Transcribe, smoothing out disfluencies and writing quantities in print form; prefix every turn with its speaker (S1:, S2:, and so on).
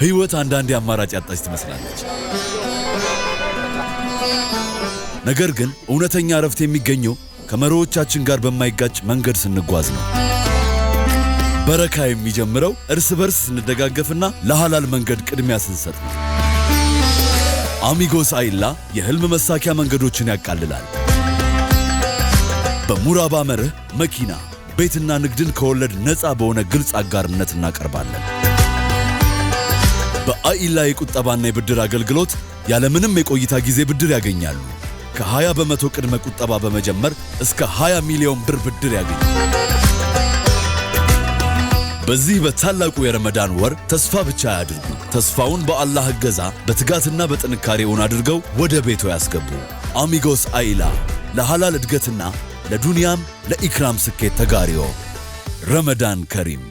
S1: ሕይወት አንዳንዴ አማራጭ ያጣች ትመስላለች። ነገር ግን እውነተኛ እረፍት የሚገኘው ከመርሆቻችን ጋር በማይጋጭ መንገድ ስንጓዝ ነው። በረካ የሚጀምረው እርስ በርስ ስንደጋገፍና ለሐላል መንገድ ቅድሚያ ስንሰጥ ነው። አሚጎስ አይላ የህልም መሳኪያ መንገዶችን ያቃልላል። በሙራባ መርህ መኪና፣ ቤትና ንግድን ከወለድ ነፃ በሆነ ግልጽ አጋርነት እናቀርባለን። በአይላ የቁጠባና የብድር አገልግሎት ያለምንም የቆይታ ጊዜ ብድር ያገኛሉ። ከ20 በመቶ ቅድመ ቁጠባ በመጀመር እስከ 20 ሚሊዮን ብር ብድር ያገኛሉ። በዚህ በታላቁ የረመዳን ወር ተስፋ ብቻ ያድርጉ። ተስፋውን በአላህ እገዛ በትጋትና በጥንካሬውን አድርገው ወደ ቤቶ ያስገቡ። አሚጎስ አይላ ለሐላል እድገትና ለዱንያም ለኢክራም ስኬት ተጋሪዎ። ረመዳን ከሪም።